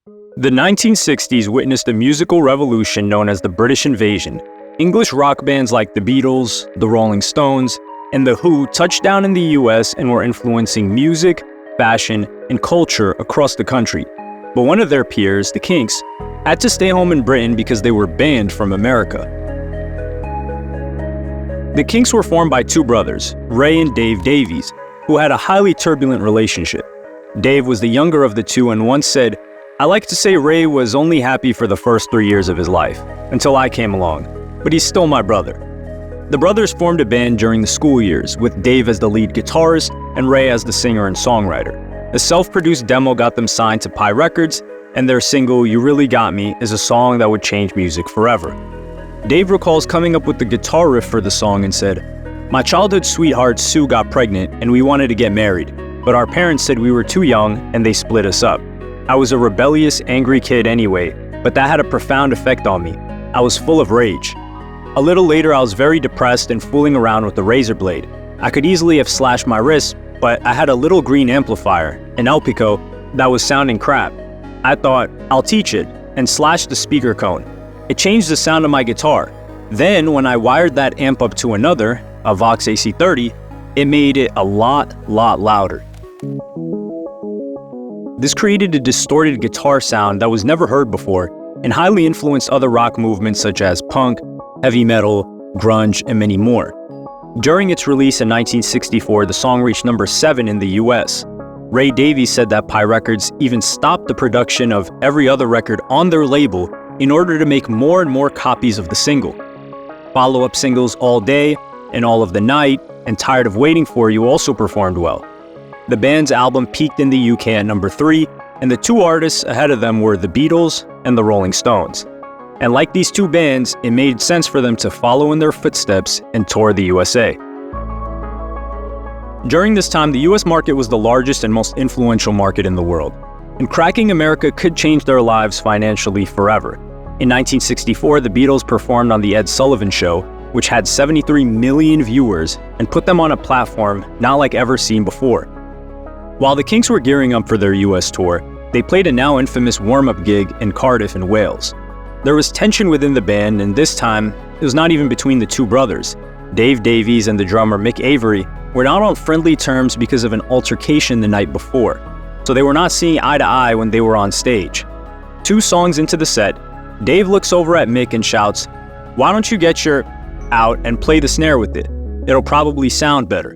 The 1960s witnessed a musical revolution known as the British Invasion. English rock bands like the Beatles, the Rolling Stones, and The Who touched down in the US and were influencing music, fashion, and culture across the country. But one of their peers, the Kinks, had to stay home in Britain because they were banned from America. The Kinks were formed by two brothers, Ray and Dave Davies, who had a highly turbulent relationship. Dave was the younger of the two and once said, "I like to say Ray was only happy for the first 3 years of his life, until I came along, but he's still my brother." The brothers formed a band during the school years, with Dave as the lead guitarist and Ray as the singer and songwriter. A self-produced demo got them signed to Pye Records, and their single, You Really Got Me, is a song that would change music forever. Dave recalls coming up with the guitar riff for the song and said, "My childhood sweetheart Sue got pregnant and we wanted to get married, but our parents said we were too young and they split us up. I was a rebellious, angry kid anyway, but that had a profound effect on me. I was full of rage. A little later, I was very depressed and fooling around with the razor blade. I could easily have slashed my wrist, but I had a little green amplifier, an Elpico, that was sounding crap. I thought, I'll teach it, and slashed the speaker cone. It changed the sound of my guitar. Then, when I wired that amp up to another, a Vox AC30, it made it a lot louder." This created a distorted guitar sound that was never heard before and highly influenced other rock movements such as punk, heavy metal, grunge, and many more. During its release in 1964, the song reached number 7 in the US. Ray Davies said that Pye Records even stopped the production of every other record on their label in order to make more and more copies of the single. Follow-up singles All Day and All of the Night and Tired of Waiting For You also performed well. The band's album peaked in the UK at number 3, and the two artists ahead of them were the Beatles and the Rolling Stones. And like these two bands, it made sense for them to follow in their footsteps and tour the USA. During this time, the US market was the largest and most influential market in the world, and cracking America could change their lives financially forever. In 1964, the Beatles performed on The Ed Sullivan Show, which had 73 million viewers and put them on a platform not like ever seen before. While the Kinks were gearing up for their US tour, they played a now infamous warm-up gig in Cardiff in Wales. There was tension within the band, and this time, it was not even between the two brothers. Dave Davies and the drummer Mick Avory were not on friendly terms because of an altercation the night before, so they were not seeing eye to eye when they were on stage. 2 songs into the set, Dave looks over at Mick and shouts, "Why don't you get your out and play the snare with it? It'll probably sound better."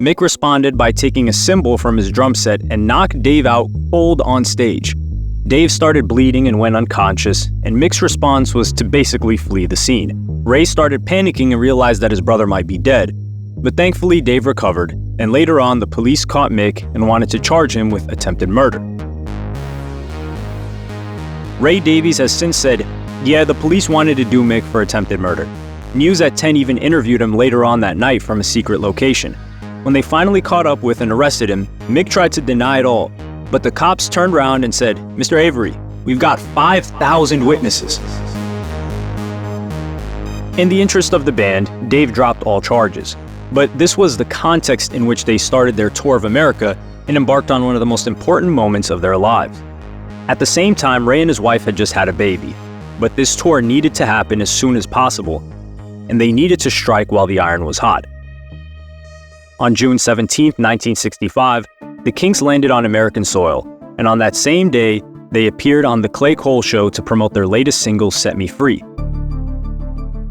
Mick responded by taking a cymbal from his drum set and knocked Dave out cold on stage. Dave started bleeding and went unconscious, and Mick's response was to basically flee the scene. Ray started panicking and realized that his brother might be dead, but thankfully Dave recovered, and later on the police caught Mick and wanted to charge him with attempted murder. Ray Davies has since said, "Yeah, the police wanted to do Mick for attempted murder." News at 10 even interviewed him later on that night from a secret location. When they finally caught up with and arrested him, Mick tried to deny it all, but the cops turned around and said, "Mr. Avory, we've got 5,000 witnesses." In the interest of the band, Dave dropped all charges, but this was the context in which they started their tour of America and embarked on one of the most important moments of their lives. At the same time, Ray and his wife had just had a baby, but this tour needed to happen as soon as possible, and they needed to strike while the iron was hot. On June 17, 1965, the Kinks landed on American soil, and on that same day, they appeared on The Clay Cole Show to promote their latest single, Set Me Free.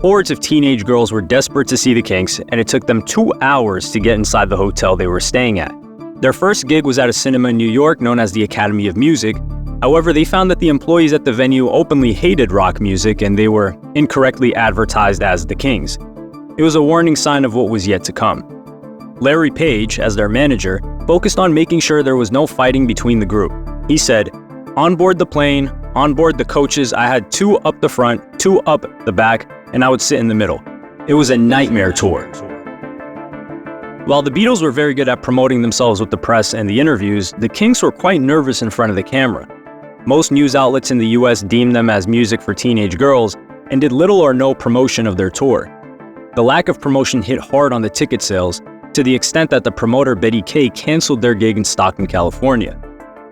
Hordes of teenage girls were desperate to see the Kinks, and it took them 2 hours to get inside the hotel they were staying at. Their first gig was at a cinema in New York known as the Academy of Music. However, they found that the employees at the venue openly hated rock music, and they were incorrectly advertised as the Kings. It was a warning sign of what was yet to come. Larry Page, as their manager, focused on making sure there was no fighting between the group. He said, "On board the plane, on board the coaches, I had 2 up the front, 2 up the back, and I would sit in the middle. It was a nightmare tour." While the Beatles were very good at promoting themselves with the press and the interviews, the Kinks were quite nervous in front of the camera. Most news outlets in the US deemed them as music for teenage girls and did little or no promotion of their tour. The lack of promotion hit hard on the ticket sales, to the extent that the promoter Betty Kay canceled their gig in Stockton, California.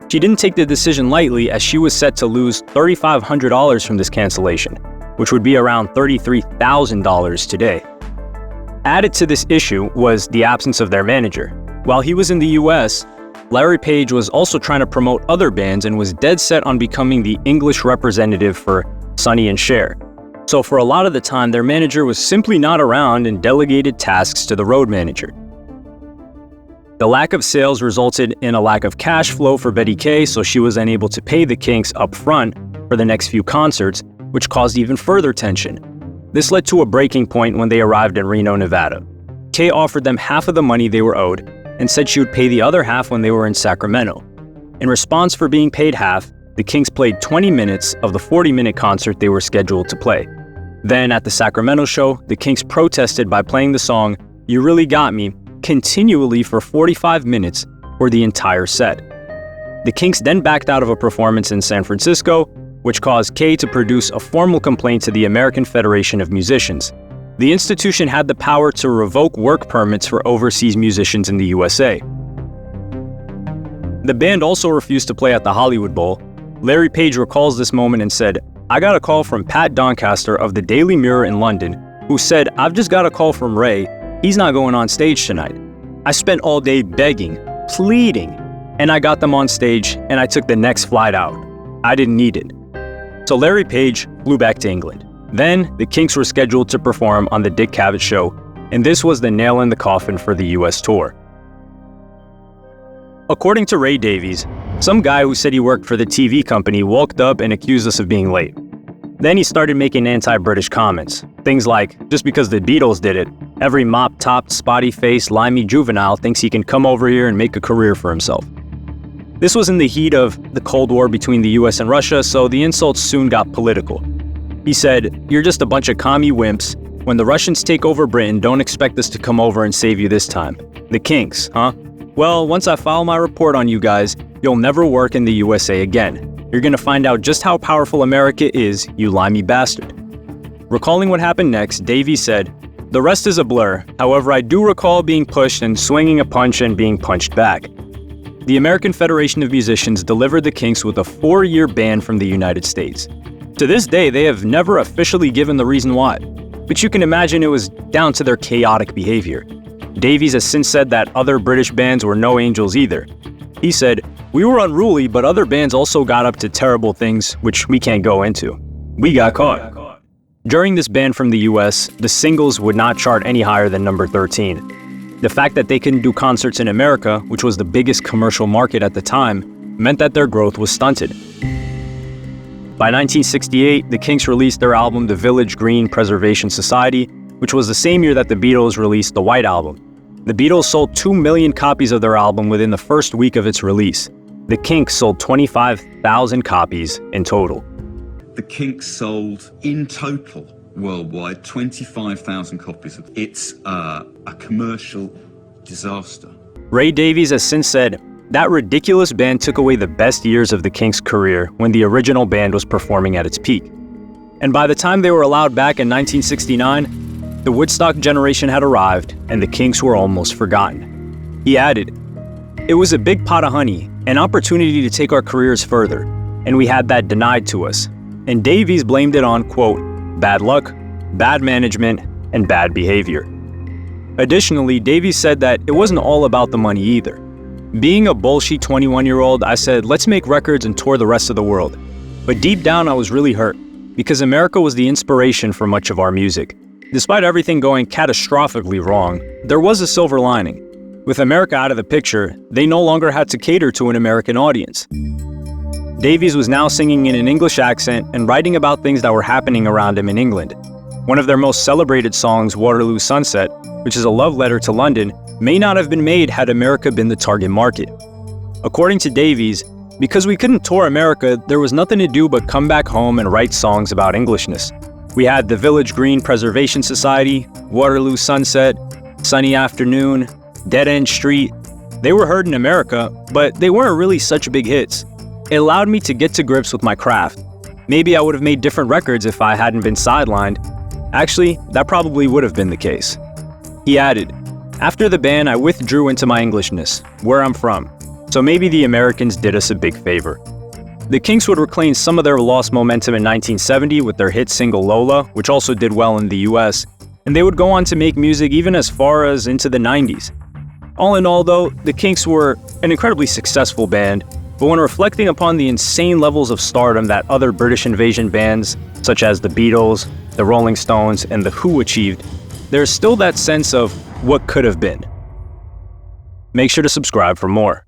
She didn't take the decision lightly, as she was set to lose $3,500 from this cancellation, which would be around $33,000 today. Added to this issue was the absence of their manager. While he was in the US, Larry Page was also trying to promote other bands and was dead set on becoming the English representative for Sonny and Cher. So for a lot of the time, their manager was simply not around and delegated tasks to the road manager. The lack of sales resulted in a lack of cash flow for Betty Kay, so she was unable to pay the Kinks up front for the next few concerts, which caused even further tension. This led to a breaking point when they arrived in Reno, Nevada. Kay offered them half of the money they were owed and said she would pay the other half when they were in Sacramento. In response for being paid half, the Kinks played 20 minutes of the 40-minute concert they were scheduled to play. Then, at the Sacramento show, the Kinks protested by playing the song "You Really Got Me" continually for 45 minutes for the entire set. The Kinks then backed out of a performance in San Francisco, which caused Kay to produce a formal complaint to the American Federation of Musicians. The institution had the power to revoke work permits for overseas musicians in the USA. The band also refused to play at the Hollywood Bowl. Larry Page recalls this moment and said, "I got a call from Pat Doncaster of the Daily Mirror in London, who said, 'I've just got a call from Ray. He's not going on stage tonight.' I spent all day begging, pleading, and I got them on stage and I took the next flight out. I didn't need it." So Larry Page flew back to England. Then, the Kinks were scheduled to perform on the Dick Cavett Show, and this was the nail in the coffin for the US tour. According to Ray Davies, some guy who said he worked for the TV company walked up and accused us of being late. Then he started making anti-British comments. Things like, just because the Beatles did it, every mop-topped, spotty-faced, limey juvenile thinks he can come over here and make a career for himself. This was in the heat of the Cold War between the US and Russia, so the insults soon got political. He said, "You're just a bunch of commie wimps. When the Russians take over Britain, don't expect us to come over and save you this time. The Kinks, huh? Well, once I file my report on you guys, you'll never work in the USA again. You're gonna find out just how powerful America is, you limey bastard." Recalling what happened next, Davies said, "The rest is a blur. However, I do recall being pushed and swinging a punch and being punched back." The American Federation of Musicians delivered the Kinks with a 4-year ban from the United States. To this day, they have never officially given the reason why, but you can imagine it was down to their chaotic behavior. Davies has since said that other British bands were no angels either. He said, "We were unruly, but other bands also got up to terrible things, which we can't go into. We got caught." During this ban from the US, the singles would not chart any higher than number 13. The fact that they couldn't do concerts in America, which was the biggest commercial market at the time, meant that their growth was stunted. By 1968, the Kinks released their album The Village Green Preservation Society, which was the same year that the Beatles released the White Album. The Beatles sold 2 million copies of their album within the first week of its release. The Kinks sold 25,000 copies in total. The Kinks sold, in total, worldwide, 25,000 copies. It's a commercial disaster. Ray Davies has since said, "That ridiculous band took away the best years of the Kinks' career when the original band was performing at its peak." And by the time they were allowed back in 1969, the Woodstock generation had arrived and the Kinks were almost forgotten. He added, "It was a big pot of honey, an opportunity to take our careers further, and we had that denied to us." And Davies blamed it on, quote, "bad luck, bad management, and bad behavior." Additionally, Davies said that it wasn't all about the money either. "Being a bullshit 21-year-old, I said, let's make records and tour the rest of the world. But deep down, I was really hurt, because America was the inspiration for much of our music. Despite everything going catastrophically wrong, there was a silver lining. With America out of the picture, they no longer had to cater to an American audience." Davies was now singing in an English accent and writing about things that were happening around him in England. One of their most celebrated songs, Waterloo Sunset, which is a love letter to London, may not have been made had America been the target market. According to Davies, because we couldn't tour America, there was nothing to do but come back home and write songs about Englishness. We had the Village Green Preservation Society, Waterloo Sunset, Sunny Afternoon, Dead End Street. They were heard in America, but they weren't really such big hits. It allowed me to get to grips with my craft. Maybe I would have made different records if I hadn't been sidelined. Actually, that probably would have been the case." He added, "After the ban, I withdrew into my Englishness, where I'm from. so maybe the Americans did us a big favor. The Kinks would reclaim some of their lost momentum in 1970 with their hit single Lola, which also did well in the US, and they would go on to make music even as far as into the 90s. All in all though, the Kinks were an incredibly successful band, but when reflecting upon the insane levels of stardom that other British invasion bands, such as the Beatles, the Rolling Stones, and the Who achieved, there's still that sense of what could have been. Make sure to subscribe for more.